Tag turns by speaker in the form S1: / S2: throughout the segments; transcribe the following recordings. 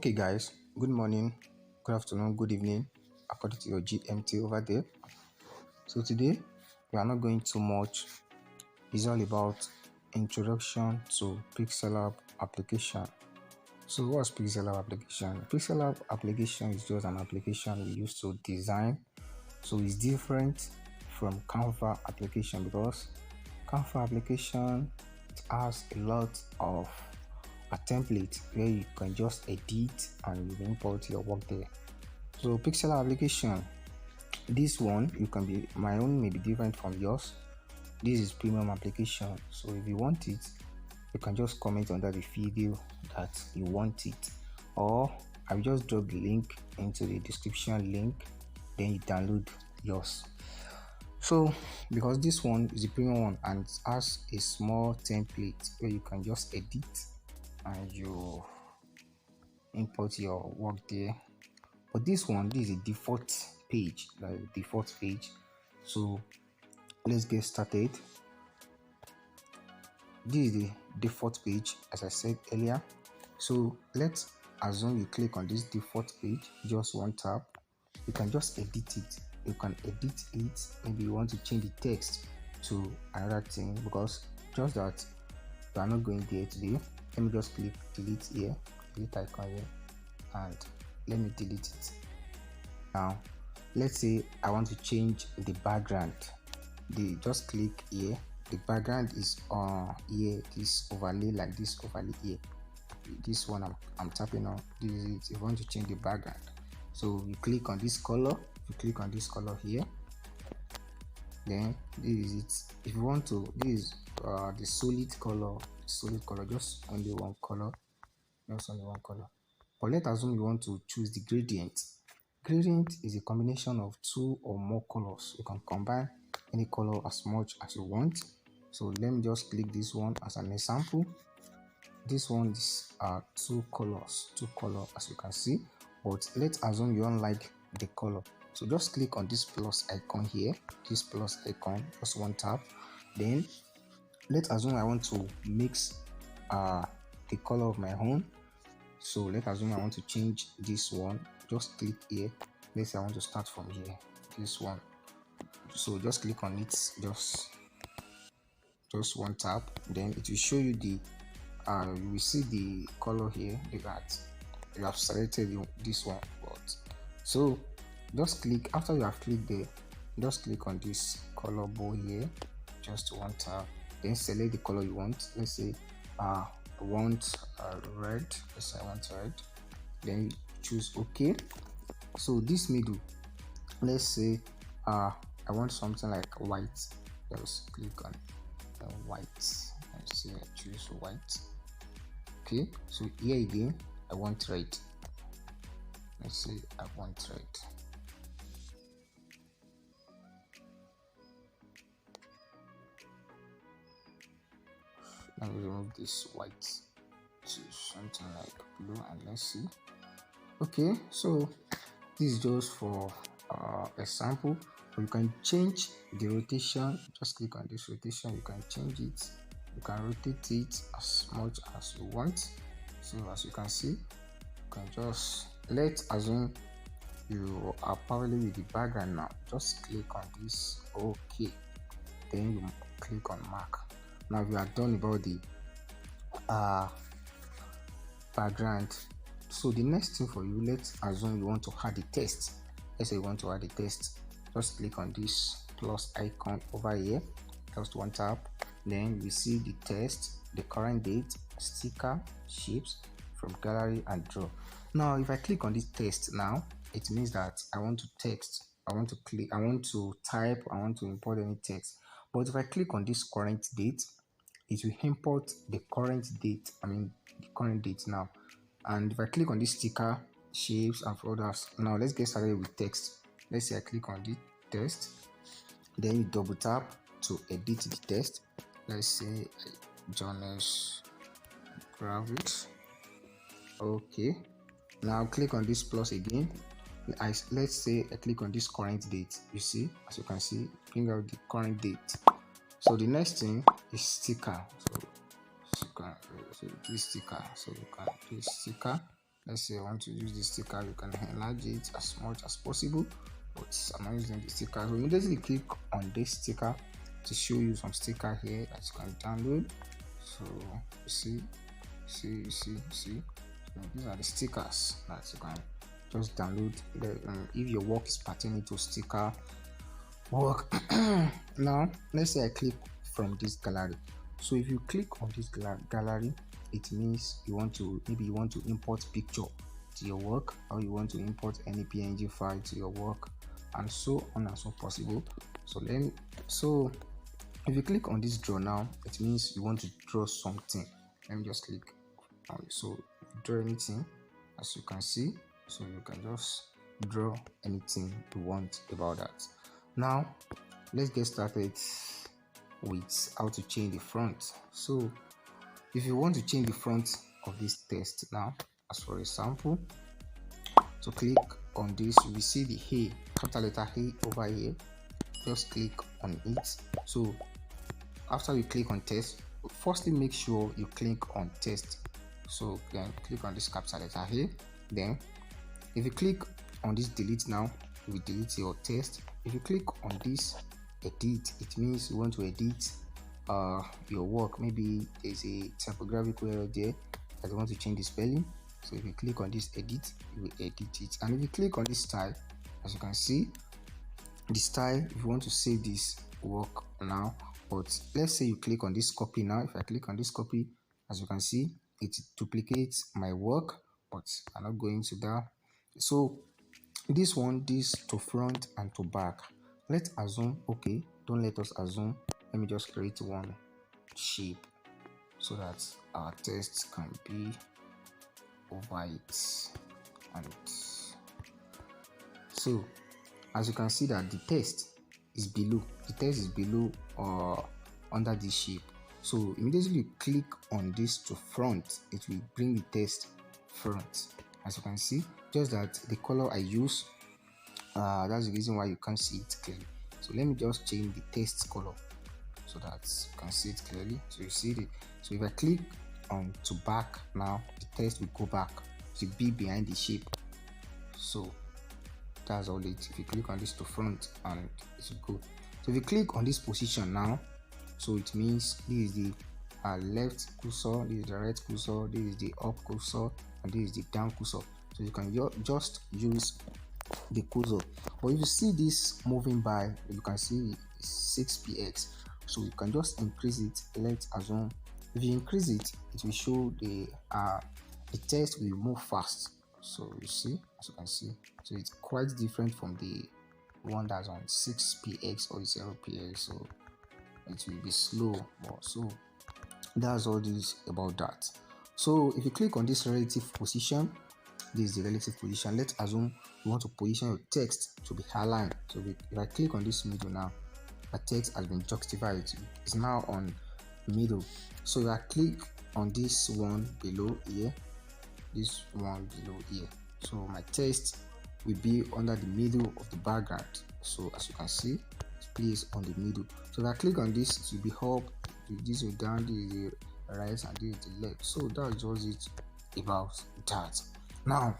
S1: Okay guys, good morning, good afternoon, good evening, according to your GMT over there. So today we are not going too much. It's all about introduction to Pixellab application. So what's Pixellab application? Pixellab application is just an application we use to design. So it's different from Canva application because Canva application has a lot of a template where you can just edit and you import your work there. So Pixellab application, this one you can be, my own may be different from yours. This is premium application, so if you want it, you can just comment under the video that you want it, or I'll just drop the link into the description link, then you download yours. So because this one is a premium one and it has a small template where you can just edit and you import your work there. But this is a default page, like default page. So let's get started. This is the default page, as I said earlier. So let's assume you click on this default page, just one tap. You can just edit it. You can edit it. Maybe you want to change the text to another thing, because just that you are not going there today. Let me just click delete here, delete icon here, and let me delete it. Now let's say I want to change the background. Just click here. The background is here, this overlay, like this overlay here. This one I'm tapping on, this is it. You want to change the background, so you click on this color. You click on this color here, then this is it. If you want to, this is the solid color, just only one color, but let's assume you want to choose the gradient. Gradient is a combination of two or more colors. You can combine any color as much as you want. So let me just click this one as an example. This one is two colors as you can see, but let's assume you don't like the color. So just click on this plus icon here, this plus icon, just one tap. Then let's assume I want to mix the color of my own. So let's assume I want to change this one. Just click here. Let's say I want to start from here, this one. So just click on it, just one tap. Then it will show you the you will see the color here that you have selected this one. But so just click, after you have clicked there, just click on this color bow here, just one tap. Then select the color you want. Let's say I want red. Let's say I want red. Then choose OK. So this middle, let's say I want something like white. Just click on white. Let's say I choose white. Okay, so here again I want red. Let's say I want red. Let me remove this white to something like blue, and let's see. Okay, so this is just for example. You can change the rotation. Just click on this rotation. You can change it. You can rotate it as much as you want. So as you can see, you can just, let's assume you are parallel with the background now. Just click on this OK. Then you click on mark. Now we are done about the background. So the next thing for you, let's assume you want to add the text. Let's say you want to add the text. Just click on this plus icon over here, just one tap. Then we see the text, the current date, sticker, shapes from gallery, and draw. Now if I click on this text now, it means that I want to text, I want to type, I want to import any text. But if I click on this current date, it will import the current date, the current date now. And if I click on this sticker, shapes, and others, now let's get started with text. Let's say I click on the text, then you double tap to edit the text. Let's say Johnex graphics. Okay, now click on this plus again. Let's say I click on this current date. You see, as you can see, bring out the current date. So the next thing is sticker. So this sticker. So you can do sticker. let's say I want to use the sticker, you can enlarge it as much as possible, but I'm not using the sticker. So immediately click on this sticker to show you some sticker here that you can download. So you see. So these are the stickers that you can just download. If your work is pertaining to sticker work. Now let's say I click from this gallery. So if you click on this gallery, it means you want to import picture to your work, or you want to import any PNG file to your work, and so on and so possible. So if you click on this draw now, it means you want to draw something. Let me just click on it. So draw anything, as you can see. So you can just draw anything you want about that. Now let's get started with how to change the front. So if you want to change the front of this text now, as for example, so click on this, you will see the A, capital letter A over here. Just click on it. So after you click on text, firstly make sure you click on text. So then click on this capital letter A. Then if you click on this delete now, you will delete your text. If you click on this edit, it means you want to edit your work. Maybe there's a typographical error there that you want to change the spelling. So if you click on this edit, you will edit it. And if you click on this style, as you can see, the style, if you want to save this work now, but let's say you click on this copy now. If I click on this copy, as you can see, it duplicates my work, but I'm not going to that. So this to front and to back. Let's assume, okay, don't let us assume. Let me just create one shape so that our text can be over it. And so as you can see that the text is below or under this shape. So immediately you click on this to front, it will bring the text front. As you can see, just that the color I use, that's the reason why you can't see it clearly. So let me just change the text color so that you can see it clearly. So you see it. So if I click on to back now, the text will go back to be behind the shape. So that's all it. If you click on this to front, and it will go. So if you click on this position now, so it means this is the left cursor, this is the right cursor, this is the up cursor, and this is the down cursor. So you can just use the cursor. But if you see this moving by, you can see 6px. So you can just increase it. Let's assume if you increase it, it will show the text will move fast. So you see, as you can see, so it's quite different from the one that's on 6px or 0px. So it will be slow. So that's all this about that. So if you click on this relative position, this is the relative position. Let's assume you want to position your text to be aligned. So if I click on this middle now, the text has been justified. It's now on middle. So if I click on this one below here, so my text will be under the middle of the background. So as you can see, it's placed on the middle. So if I click on this, it will be up, this will down, this is the right, and this is the left. So that's just it about that. Now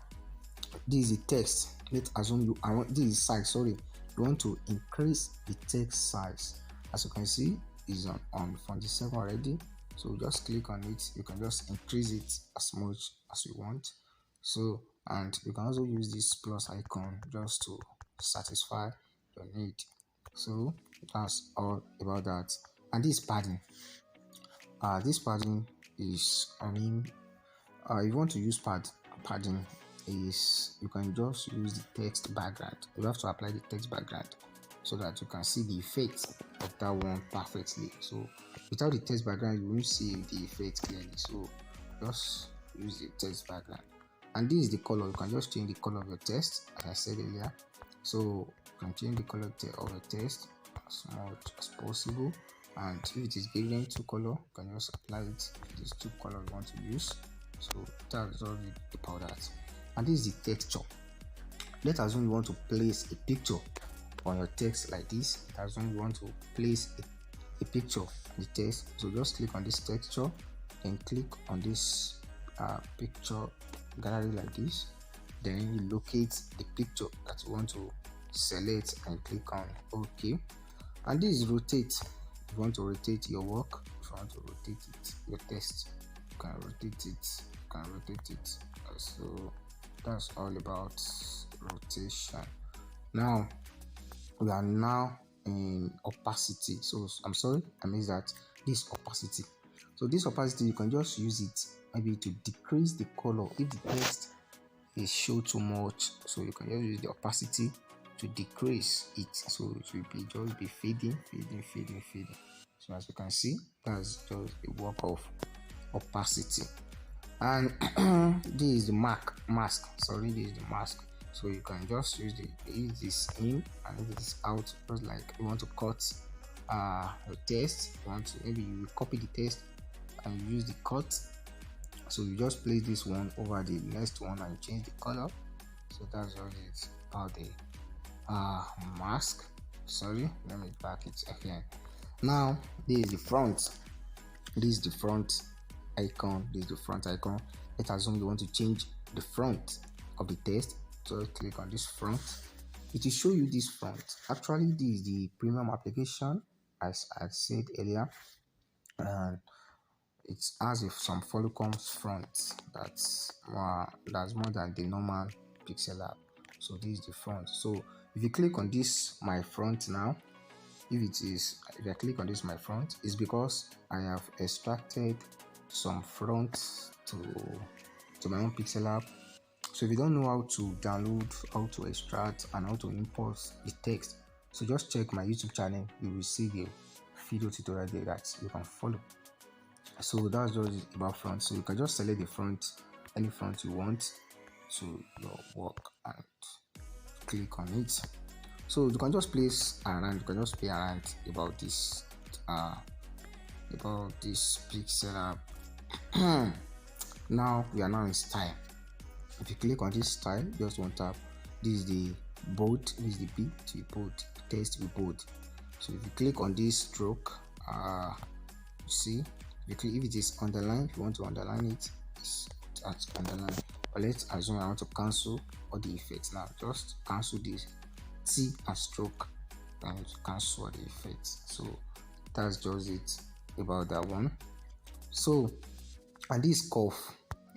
S1: this is the text. Let's assume this is size. Sorry, you want to increase the text size. As you can see, is on 47 already. So just click on it. You can just increase it as much as you want. So, and you can also use this plus icon just to satisfy your need. So that's all about that. And this padding, is, if you want to use padding, is you can just use the text background. You have to apply the text background so that you can see the effect of that one perfectly. So without the text background, you won't see the effect clearly. So just use the text background. And this is the color. You can just change the color of your text, as I said earlier. So you can change the color of your text as much as possible. And if it is given two color, you can just apply it. These two colors you want to use. So that's all about that. And this is the texture. Let's assume you want to place a picture on your text like this. Let's assume you want to place a picture on the text. So just click on this texture, then click on this picture gallery like this. Then you locate the picture that you want to select and click on OK. And this is rotate. If you want to rotate your work, if you want to rotate it, your text, you can rotate it, so that's all about rotation. Now we are now in opacity. So I'm sorry, I missed that. This opacity. So this opacity, you can just use it maybe to decrease the color if the text is show too much. So you can just use the opacity to decrease it, so it will be just be fading. So as you can see, that's just a work of opacity. And this is the mask. Sorry, this is the mask. So you can just use this in, and if it is out, just like you want to cut a text, you want to, maybe you copy the text and you use the cut. So you just place this one over the next one and change the color. So that's just it about the mask. Sorry, let me back it again. Now this is the front. This is the front icon. Let's assume you want to change the front of the text. So click on this front. It will show you this front. Actually, this is the premium application, as I said earlier, and it has some follicles front that's more than the normal Pixellab. So this is the front. So if you click on this my front now, if I click on this my front, it's because I have extracted some front to my own Pixellab. So if you don't know how to download, how to extract, and how to import the text, so just check my YouTube channel. You will see the video tutorial there that you can follow. So that's just about front. So you can just select the front, any front you want to your work, and click on it. So you can just place around, you can just play around about this Pixellab. Now we are now in style. If you click on this style, just one tap. This is the bold, this is the big to bold, text with bold. So if you click on this stroke, you see, if it is underlined, if you want to underline it, it's underlined. But let's assume I want to cancel all the effects. Now just cancel this T and stroke, and cancel all the effects. So that's just it about that one. So, and this curve,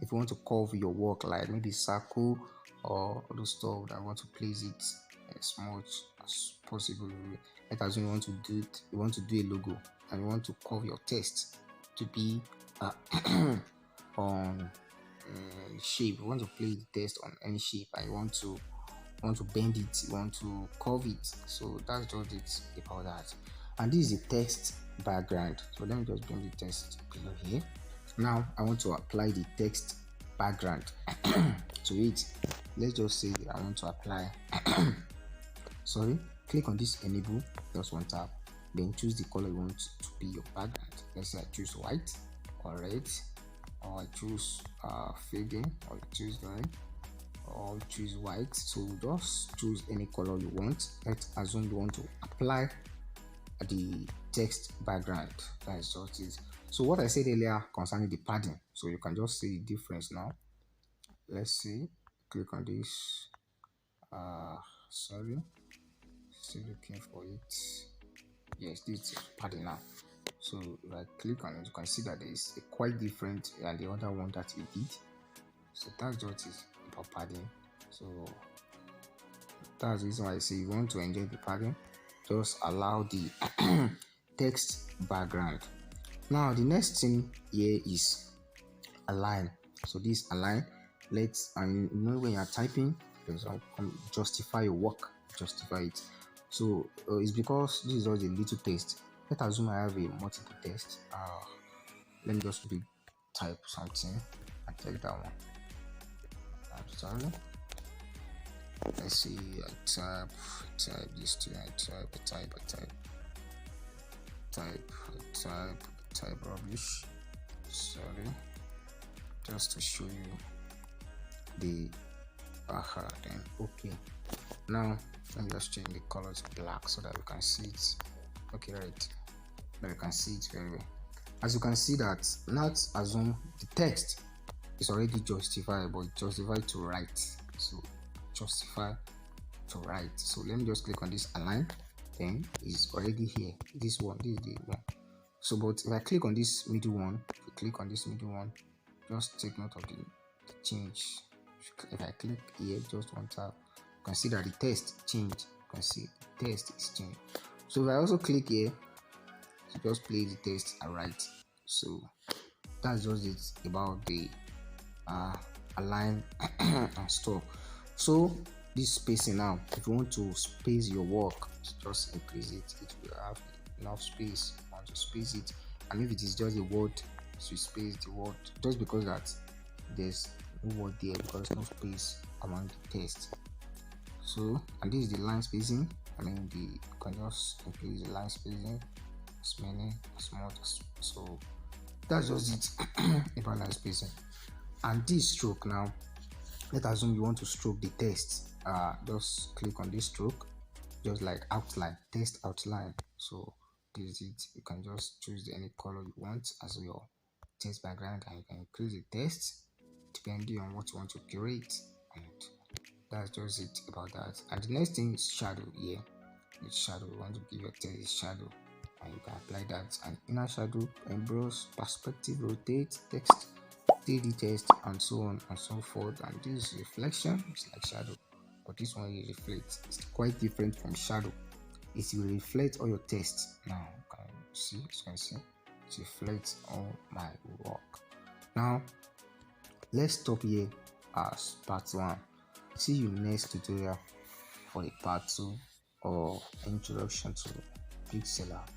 S1: if you want to curve your work, like maybe circle or other stuff that want to place it as much as possible. Let us assume you want to do it, you want to do a logo and you want to curve your text to be on shape. You want to place the text on any shape and you want to bend it, you want to curve it. So that's just it about that. And this is the text background. So let me just bring the text below here. Now I want to apply the text background to it. Let's just say I want to apply sorry, click on this enable, just one tap, then choose the color you want to be your background. Let's say I choose white or red, or I choose fading, or I choose red, or choose white. So just choose any color you want. Let's assume you want to apply the text background. That is just it. So what I said earlier concerning the padding, so you can just see the difference now. Let's see, click on this, sorry, still looking for it. Yes, this is padding now. So if I click on it, you can see that there is quite different than the other one that we did. So that's just it about padding. So that's the reason why I say you want to enjoy the padding, just allow the text background. Now the next thing here is align. So this align, let's, and you know when you are typing, justify your work, justify it. So it's because this is just a little text. Let's assume I have a multiple text. Let me just type something and take that one. I'm sorry. Let's see, I type this two, I type rubbish. Sorry, just to show you the then okay. Now let me just change the color to black so that we can see it. Okay, right, now you can see it very well. As you can see that, not assume the text it's already justified, but it's justified to right. So justify to right. So let me just click on this align, then it's already here. This one, this is the one. So but if I click on this middle one, if you click on this middle one, just take note of the change. If I click here just one tab, you can see that the text changed. You can see the text is changed. So if I also click here, so just play the text and right. So that's just it about the align and stuff. So this spacing now, if you want to space your work, just increase it. It will have enough space. You want to space it, and if it is just a word, so space the word, just because that there's no word there, because no space among the text. So, and this is the line spacing. You can just increase the line spacing as many as much. So that's just it about line spacing. And this stroke now, let's assume you want to stroke the text. Just click on this stroke, just like outline, text outline. So this is it. You can just choose any color you want as your text background, and you can increase the text depending on what you want to curate. And that's just it about that. And the next thing is shadow. Here with shadow, you want to give your text shadow, and you can apply that. And inner shadow, emboss, perspective, rotate, text, 3D text, and so on and so forth. And this is reflection. It's like shadow, but this one will reflect. It's quite different from shadow. It will reflect all your text. Now can you see? As you can see, it reflects all my work. Now let's stop here as part 1. See you next tutorial for the part 2 or introduction to Pixellab.